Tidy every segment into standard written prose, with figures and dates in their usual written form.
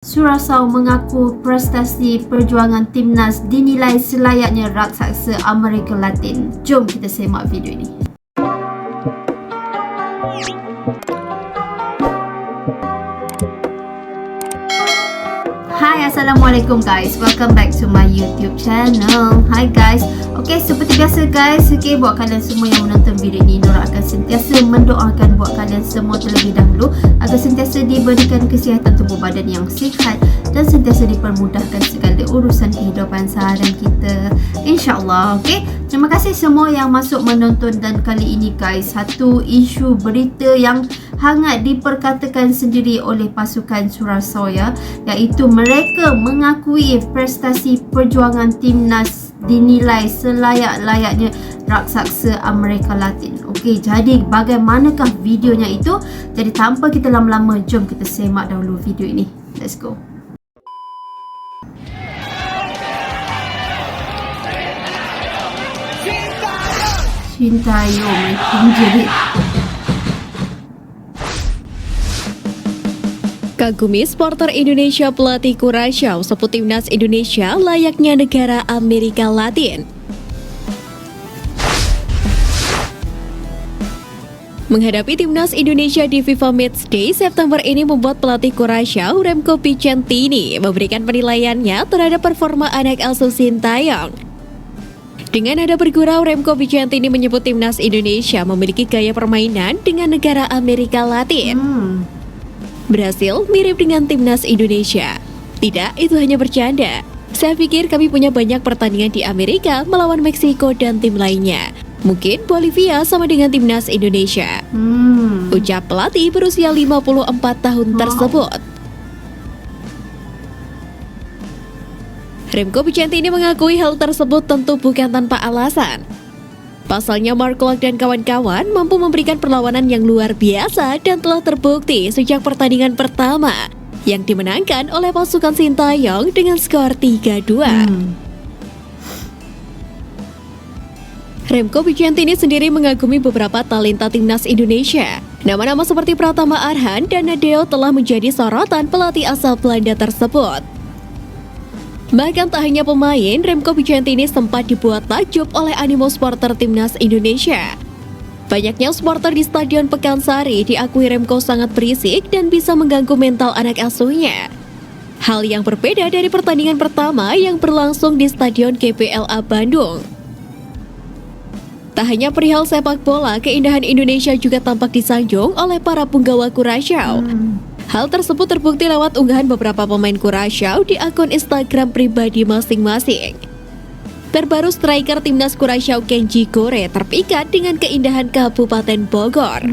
Surasau mengaku prestasi perjuangan timnas dinilai selayaknya raksasa Amerika Latin. Jom kita semak video ini. Hai, Assalamualaikum guys. Welcome back to my YouTube channel. Hi guys. Okay, seperti biasa guys, buat kalian semua yang menonton video ini, Nora akan sentiasa mendoakan buat kalian semua terlebih dahulu agar sentiasa diberikan kesihatan tubuh badan yang sihat dan sentiasa dipermudahkan segala urusan kehidupan seharian kita, InsyaAllah. Okay, terima kasih semua yang masuk menonton. Dan kali ini guys, satu isu berita yang hangat diperkatakan sendiri oleh pasukan Surasau, iaitu mereka mengakui prestasi perjuangan timnas dinilai selayak-layaknya raksasa Amerika Latin. Okey, jadi bagaimanakah videonya itu? Jadi tanpa kita lama-lama, jom kita semak dahulu video ini. Let's go. Sintayong menjerit. Kagumi supporter Indonesia pelatih Curaçao sebut timnas Indonesia layaknya negara Amerika Latin. Menghadapi timnas Indonesia di FIFA Matchday September ini membuat pelatih Curaçao Remco Vicentini memberikan penilaiannya terhadap performa anak asuh Sintayong. Dengan nada bergurau, Remco Vicentini menyebut timnas Indonesia memiliki gaya permainan dengan negara Amerika Latin. Brasil mirip dengan timnas Indonesia. Tidak, itu hanya bercanda. Saya pikir kami punya banyak pertandingan di Amerika melawan Meksiko dan tim lainnya. Mungkin Bolivia sama dengan timnas Indonesia. Ucap pelatih berusia 54 tahun tersebut. Remco Vicentini mengakui hal tersebut tentu bukan tanpa alasan. Pasalnya Mark Klok dan kawan-kawan mampu memberikan perlawanan yang luar biasa dan telah terbukti sejak pertandingan pertama yang dimenangkan oleh pasukan Sintayong dengan skor 3-2. Remco Vicentini sendiri mengagumi beberapa talenta timnas Indonesia. Nama-nama seperti Pratama Arhan dan Nadeo telah menjadi sorotan pelatih asal Belanda tersebut. Bahkan tak hanya pemain, Remco Vicentini sempat dibuat takjub oleh animo supporter timnas Indonesia. Banyaknya supporter di Stadion Pekansari diakui Remco sangat berisik dan bisa mengganggu mental anak asuhnya. Hal yang berbeda dari pertandingan pertama yang berlangsung di Stadion GBLA Bandung. Tak hanya perihal sepak bola, keindahan Indonesia juga tampak disanjung oleh para punggawa Curaçao. Hal tersebut terbukti lewat unggahan beberapa pemain Curaçao di akun Instagram pribadi masing-masing. Terbaru striker timnas Curaçao Kenji Gore terpikat dengan keindahan Kabupaten Bogor.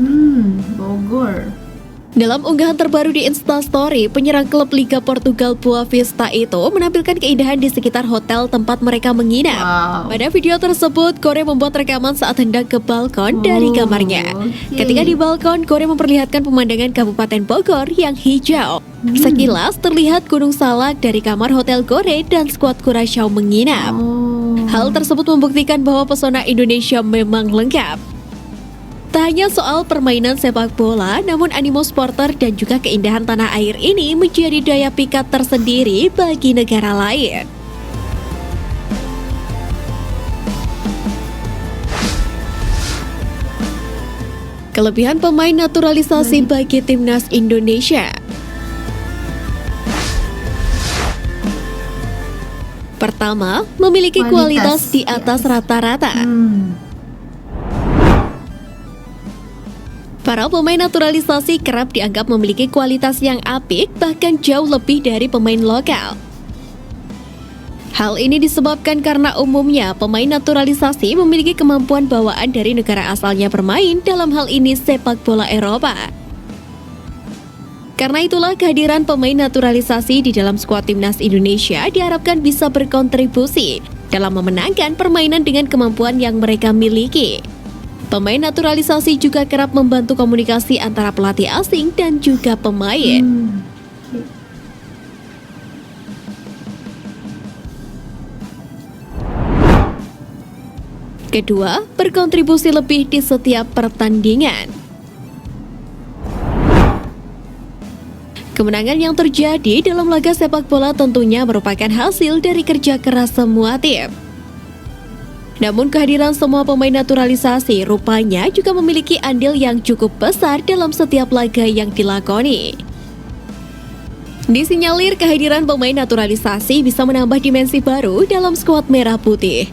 Bogor. Dalam unggahan terbaru di Instastory, penyerang klub Liga Portugal Boa Vista itu menampilkan keindahan di sekitar hotel tempat mereka menginap. Pada video tersebut, Gore membuat rekaman saat hendak ke balkon dari kamarnya. Ketika di balkon, Gore memperlihatkan pemandangan Kabupaten Bogor yang hijau. Sekilas terlihat Gunung Salak dari kamar hotel Gore dan skuad Curaçao menginap. Hal tersebut membuktikan bahwa pesona Indonesia memang lengkap. Tak hanya soal permainan sepak bola, namun animo supporter dan juga keindahan tanah air ini menjadi daya pikat tersendiri bagi negara lain. Kelebihan pemain naturalisasi bagi timnas Indonesia. Pertama, memiliki kualitas di atas rata-rata. Para pemain naturalisasi kerap dianggap memiliki kualitas yang apik, bahkan jauh lebih dari pemain lokal. Hal ini disebabkan karena umumnya pemain naturalisasi memiliki kemampuan bawaan dari negara asalnya bermain, dalam hal ini sepak bola Eropa. Karena itulah kehadiran pemain naturalisasi di dalam skuad timnas Indonesia diharapkan bisa berkontribusi dalam memenangkan permainan dengan kemampuan yang mereka miliki. Pemain naturalisasi juga kerap membantu komunikasi antara pelatih asing dan juga pemain. Kedua, berkontribusi lebih di setiap pertandingan. Kemenangan yang terjadi dalam laga sepak bola tentunya merupakan hasil dari kerja keras semua tim. Namun kehadiran semua pemain naturalisasi rupanya juga memiliki andil yang cukup besar dalam setiap laga yang dilakoni. Disinyalir kehadiran pemain naturalisasi bisa menambah dimensi baru dalam skuad merah putih.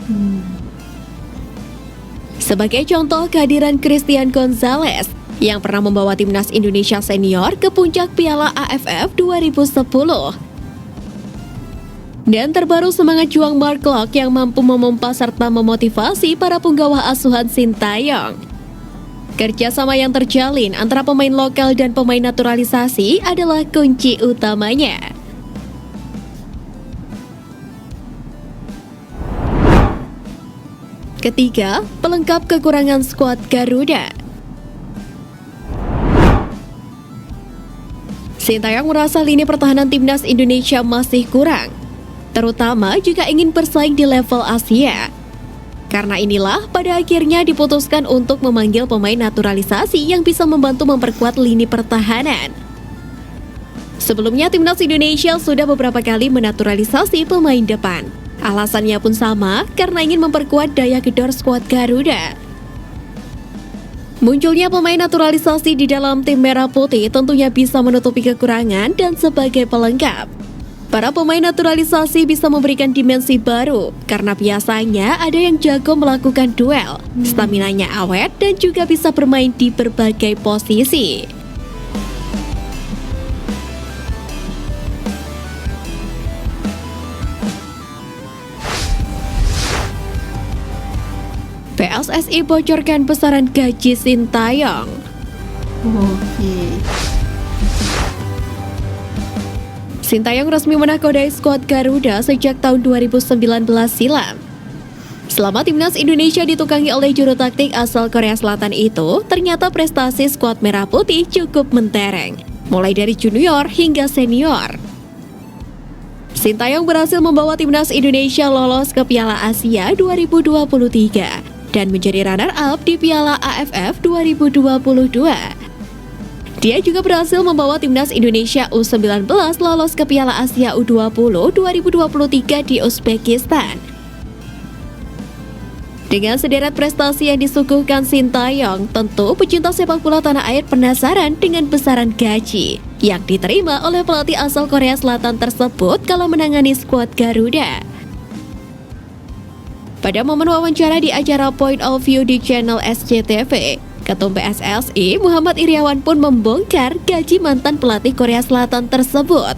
Sebagai contoh, kehadiran Christian Gonzalez yang pernah membawa timnas Indonesia senior ke puncak Piala AFF 2010. Dan terbaru semangat juang Mark Klok yang mampu memompa serta memotivasi para punggawa asuhan Sintayong. Kerjasama yang terjalin antara pemain lokal dan pemain naturalisasi adalah kunci utamanya. Ketiga, pelengkap kekurangan skuad Garuda. Sintayong merasa lini pertahanan timnas Indonesia masih kurang, terutama jika ingin bersaing di level Asia. Karena inilah pada akhirnya diputuskan untuk memanggil pemain naturalisasi yang bisa membantu memperkuat lini pertahanan. Sebelumnya timnas Indonesia sudah beberapa kali menaturalisasi pemain depan. Alasannya pun sama, karena ingin memperkuat daya gedor skuad Garuda. Munculnya pemain naturalisasi di dalam tim merah putih tentunya bisa menutupi kekurangan dan sebagai pelengkap. Para pemain naturalisasi bisa memberikan dimensi baru, karena biasanya ada yang jago melakukan duel, staminanya awet dan juga bisa bermain di berbagai posisi. PSSI bocorkan besaran gaji Sintayong. Sintayong resmi menakodai skuad Garuda sejak tahun 2019 silam. Selama timnas Indonesia ditukangi oleh juru taktik asal Korea Selatan itu, ternyata prestasi skuad merah putih cukup mentereng, mulai dari junior hingga senior. Sintayong berhasil membawa timnas Indonesia lolos ke Piala Asia 2023 dan menjadi runner-up di Piala AFF 2022. Dia juga berhasil membawa timnas Indonesia U19 lolos ke Piala Asia U20 2023 di Uzbekistan. Dengan sederet prestasi yang disuguhkan Sintayong, tentu pecinta sepak bola tanah air penasaran dengan besaran gaji yang diterima oleh pelatih asal Korea Selatan tersebut kala menangani skuad Garuda. Pada momen wawancara di acara Point of View di channel SCTV, Ketum PSSI Muhammad Iriawan pun membongkar gaji mantan pelatih Korea Selatan tersebut.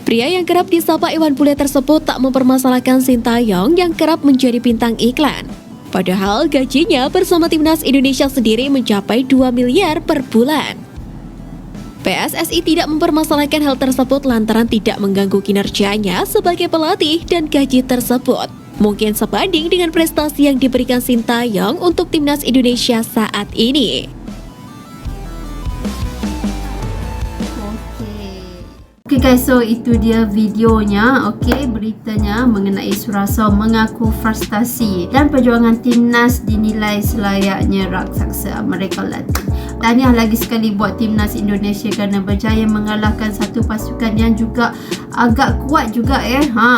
Pria yang kerap disapa Iwan Bule tersebut tak mempermasalahkan Sintayong yang kerap menjadi bintang iklan. Padahal gajinya bersama timnas Indonesia sendiri mencapai 2 miliar per bulan. PSSI tidak mempermasalahkan hal tersebut lantaran tidak mengganggu kinerjanya sebagai pelatih dan gaji tersebut mungkin sebanding dengan prestasi yang diberikan Sintayong untuk timnas Indonesia saat ini. Oke guys, so itu dia videonya. Oke, beritanya mengenai Suraso mengaku frustasi dan perjuangan timnas dinilai selayaknya raksasa Amerika Latin. Tahniah lagi sekali buat timnas Indonesia kerana berjaya mengalahkan satu pasukan yang juga agak kuat juga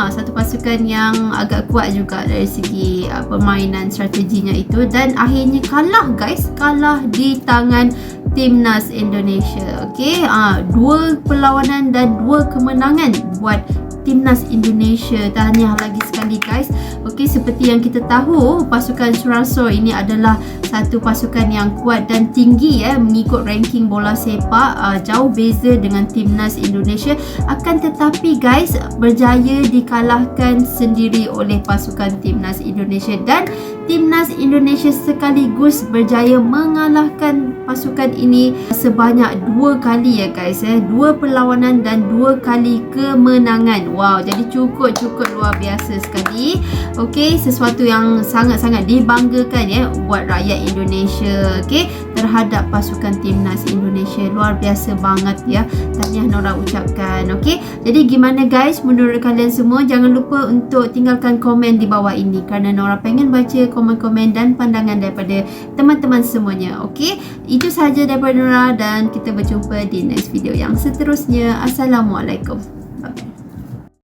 satu pasukan yang agak kuat juga dari segi permainan strateginya itu, dan akhirnya kalah guys, kalah di tangan timnas Indonesia. Okey, dua perlawanan dan dua kemenangan buat timnas Indonesia. Tahniah lagi sekali guys. Okey, seperti yang kita tahu, pasukan Suraso ini adalah satu pasukan yang kuat dan tinggi mengikut ranking bola sepak, jauh beza dengan timnas Indonesia. Akan tetapi guys, berjaya dikalahkan sendiri oleh pasukan timnas Indonesia, dan timnas Indonesia sekaligus berjaya mengalahkan pasukan ini sebanyak 2 kali ya guys, 2 perlawanan dan 2 kali kemenangan. Wow, jadi cukup luar biasa sekali. Okey, sesuatu yang sangat-sangat dibanggakan buat rakyat Indonesia. Okey, terhadap pasukan timnas Indonesia. Luar biasa banget ya. Tahniah Nora ucapkan. Okey, jadi gimana guys menurut kalian semua? Jangan lupa untuk tinggalkan komen di bawah ini kerana Nora pengen baca komen-komen dan pandangan daripada teman-teman semuanya. Okey, itu sahaja daripada Nora dan kita berjumpa di next video yang seterusnya. Assalamualaikum. Bye.